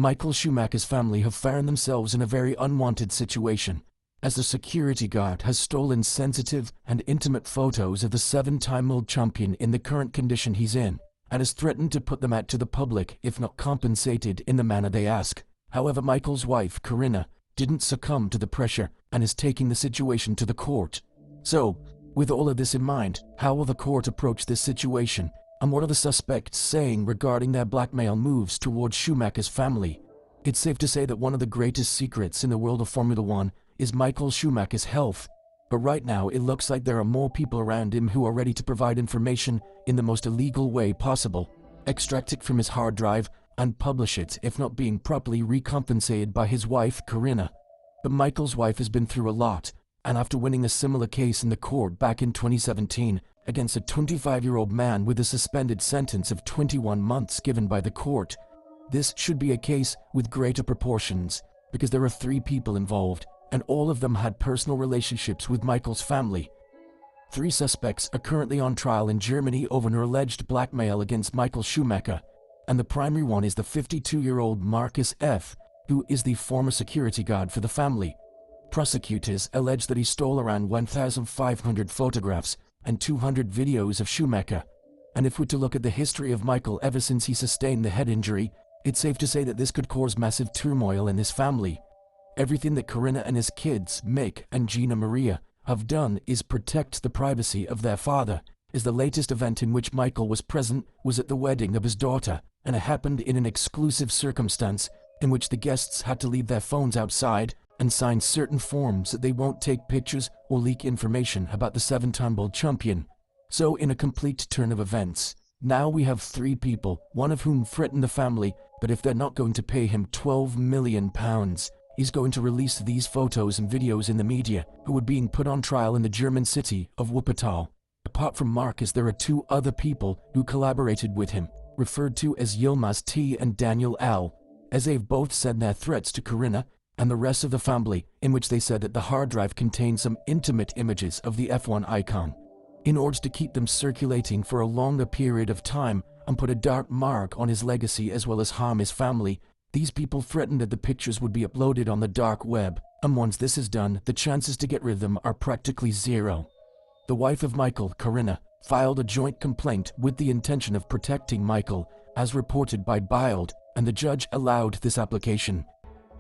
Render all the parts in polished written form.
Michael Schumacher's family have found themselves in a very unwanted situation, as the security guard has stolen sensitive and intimate photos of the 7-time world champion in the current condition he's in, and has threatened to put them out to the public if not compensated in the manner they ask. However, Michael's wife, Corinna, didn't succumb to the pressure and is taking the situation to the court. So, with all of this in mind, how will the court approach this situation, and what are the suspects saying regarding their blackmail moves towards Schumacher's family? It's safe to say that one of the greatest secrets in the world of Formula One is Michael Schumacher's health. But right now, it looks like there are more people around him who are ready to provide information in the most illegal way possible, extract it from his hard drive, and publish it if not being properly recompensated by his wife, Corinna. But Michael's wife has been through a lot, and after winning a similar case in the court back in 2017 against a 25-year-old man with a suspended sentence of 21 months given by the court, this should be a case with greater proportions, because there are 3 people involved, and all of them had personal relationships with Michael's family. 3 suspects are currently on trial in Germany over an alleged blackmail against Michael Schumacher, and the primary one is the 52-year-old Marcus F., who is the former security guard for the family. Prosecutors allege that he stole around 1,500 photographs and 200 videos of Schumacher. And if we're to look at the history of Michael ever since he sustained the head injury, it's safe to say that this could cause massive turmoil in his family. Everything that Corinna and his kids, Mick and Gina Maria, have done is protect the privacy of their father, as the latest event in which Michael was present was at the wedding of his daughter, and it happened in an exclusive circumstance in which the guests had to leave their phones outside and sign certain forms that they won't take pictures or leak information about the 7-time world champion. So in a complete turn of events, now we have 3 people, one of whom threatened the family, but if they're not going to pay him £12 million, he's going to release these photos and videos in the media, who are being put on trial in the German city of Wuppertal. Apart from Marcus, there are 2 other people who collaborated with him, referred to as Yilmaz T and Daniel L., as they've both sent their threats to Corinna and the rest of the family, in which they said that the hard drive contained some intimate images of the F1 icon, in order to keep them circulating for a longer period of time and put a dark mark on his legacy as well as harm his family. These people threatened that the pictures would be uploaded on the dark web, and once this is done, the chances to get rid of them are practically zero. The wife of Michael, Corinna, filed a joint complaint with the intention of protecting Michael, as reported by Bild, and the judge allowed this application.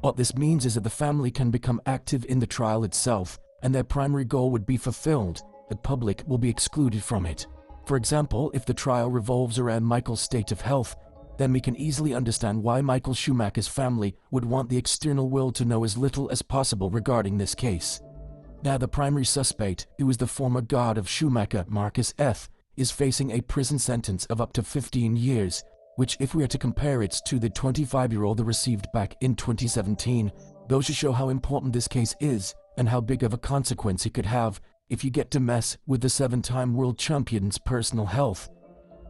What this means is that the family can become active in the trial itself, and their primary goal would be fulfilled. The public will be excluded from it. For example, if the trial revolves around Michael's state of health, then we can easily understand why Michael Schumacher's family would want the external world to know as little as possible regarding this case. Now, the primary suspect, who is the former guard of Schumacher, Marcus F., is facing a prison sentence of up to 15 years, which, if we are to compare it to the 25-year-old that received back in 2017, goes to show how important this case is and how big of a consequence it could have if you get to mess with the 7-time world champion's personal health.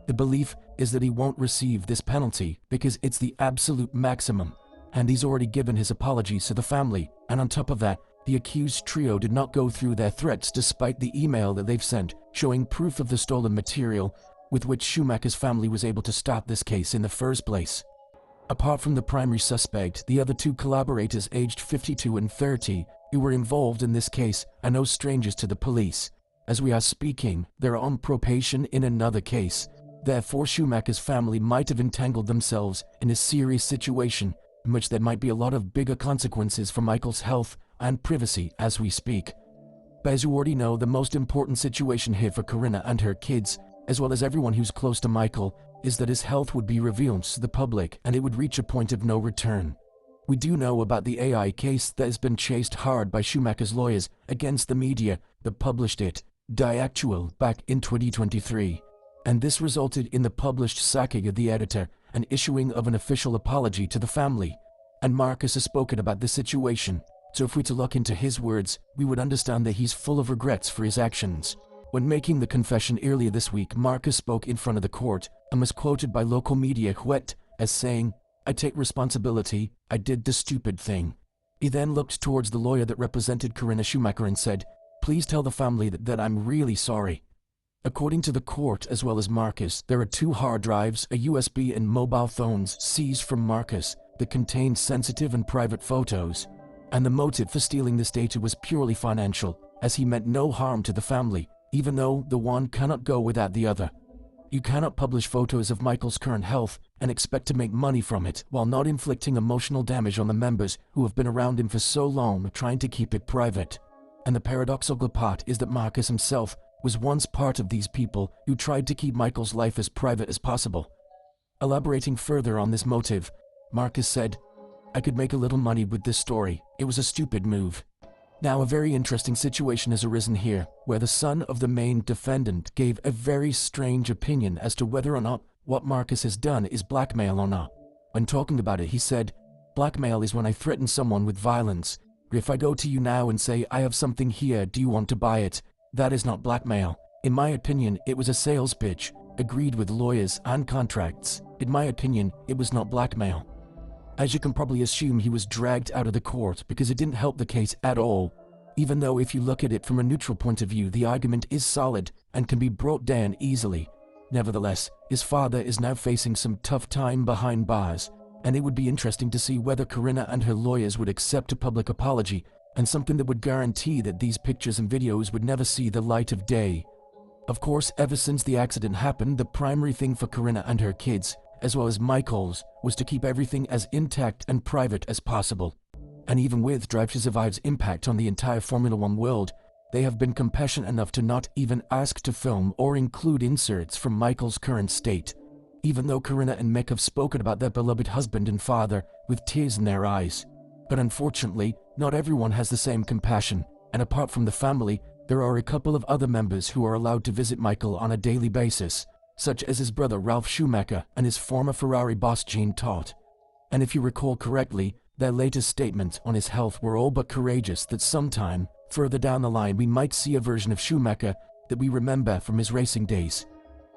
The belief is that he won't receive this penalty because it's the absolute maximum, and he's already given his apologies to the family, and on top of that, the accused trio did not go through their threats despite the email that they've sent showing proof of the stolen material with which Schumacher's family was able to start this case in the first place. Apart from the primary suspect, the other 2 collaborators aged 52 and 30 who were involved in this case are no strangers to the police. As we are speaking, they're on probation in another case. Therefore, Schumacher's family might have entangled themselves in a serious situation in which there might be a lot of bigger consequences for Michael's health and privacy as we speak. But as you already know, the most important situation here for Corinna and her kids, as well as everyone who's close to Michael, is that his health would be revealed to the public and it would reach a point of no return. We do know about the AI case that has been chased hard by Schumacher's lawyers against the media that published it, Diactual, back in 2023. And this resulted in the published sacking of the editor and issuing of an official apology to the family. And Marcus has spoken about the situation, so if we to look into his words, we would understand that he's full of regrets for his actions. When making the confession earlier this week, Marcus spoke in front of the court and was quoted by local media Huet as saying, "I take responsibility, I did the stupid thing." He then looked towards the lawyer that represented Corinna Schumacher and said, "Please tell the family that I'm really sorry." According to the court as well as Marcus, there are 2 hard drives, a USB and mobile phones seized from Marcus, that contained sensitive and private photos. And the motive for stealing this data was purely financial, as he meant no harm to the family, even though the one cannot go without the other. You cannot publish photos of Michael's current health and expect to make money from it while not inflicting emotional damage on the members who have been around him for so long, trying to keep it private. And the paradoxical part is that Marcus himself was once part of these people who tried to keep Michael's life as private as possible. Elaborating further on this motive, Marcus said, "I could make a little money with this story. It was a stupid move." Now, a very interesting situation has arisen here, where the son of the main defendant gave a very strange opinion as to whether or not what Marcus has done is blackmail or not. When talking about it, he said, "Blackmail is when I threaten someone with violence. If I go to you now and say, I have something here, do you want to buy it? That is not blackmail. In my opinion, it was a sales pitch, agreed with lawyers and contracts. In my opinion, it was not blackmail." As you can probably assume, he was dragged out of the court because it didn't help the case at all. Even though if you look at it from a neutral point of view, the argument is solid and can be brought down easily. Nevertheless, his father is now facing some tough time behind bars, and it would be interesting to see whether Corinna and her lawyers would accept a public apology and something that would guarantee that these pictures and videos would never see the light of day. Of course, ever since the accident happened, the primary thing for Corinna and her kids, as well as Michael's, was to keep everything as intact and private as possible. And even with Drive to Survive's impact on the entire Formula One world, they have been compassionate enough to not even ask to film or include inserts from Michael's current state, even though Corinna and Mick have spoken about their beloved husband and father with tears in their eyes. But unfortunately, not everyone has the same compassion, and apart from the family, there are a couple of other members who are allowed to visit Michael on a daily basis, such as his brother Ralf Schumacher and his former Ferrari boss Jean Todt. And if you recall correctly, their latest statements on his health were all but courageous that sometime, further down the line, we might see a version of Schumacher that we remember from his racing days.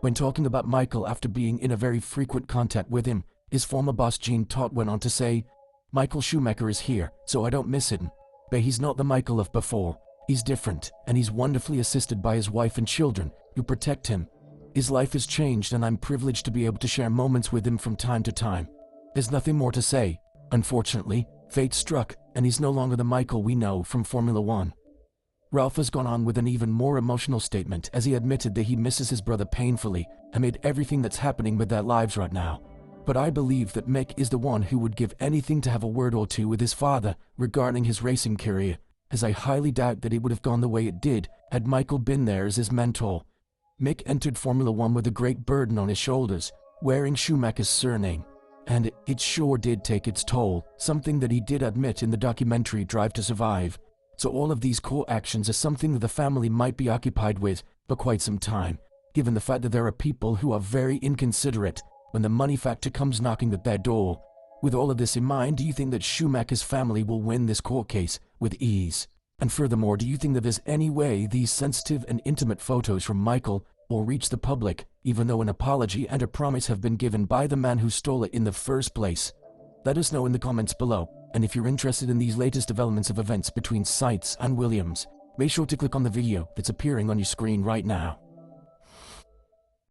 When talking about Michael after being in a very frequent contact with him, his former boss Jean Todt went on to say, "Michael Schumacher is here, so I don't miss him. But he's not the Michael of before. He's different, and he's wonderfully assisted by his wife and children, who protect him. His life has changed, and I'm privileged to be able to share moments with him from time to time." There's nothing more to say. Unfortunately, fate struck, and he's no longer the Michael we know from Formula One. Ralph has gone on with an even more emotional statement as he admitted that he misses his brother painfully amid everything that's happening with their lives right now. But I believe that Mick is the one who would give anything to have a word or two with his father regarding his racing career, as I highly doubt that it would have gone the way it did had Michael been there as his mentor. Mick entered Formula One with a great burden on his shoulders, wearing Schumacher's surname. And it sure did take its toll, something that he did admit in the documentary Drive to Survive. So all of these court actions are something that the family might be occupied with for quite some time, given the fact that there are people who are very inconsiderate when the money factor comes knocking at their door. With all of this in mind, do you think that Schumacher's family will win this court case with ease? And furthermore, do you think that there's any way these sensitive and intimate photos from Michael will reach the public, even though an apology and a promise have been given by the man who stole it in the first place? Let us know in the comments below, and if you're interested in these latest developments of events between Seitz and Williams, make sure to click on the video that's appearing on your screen right now.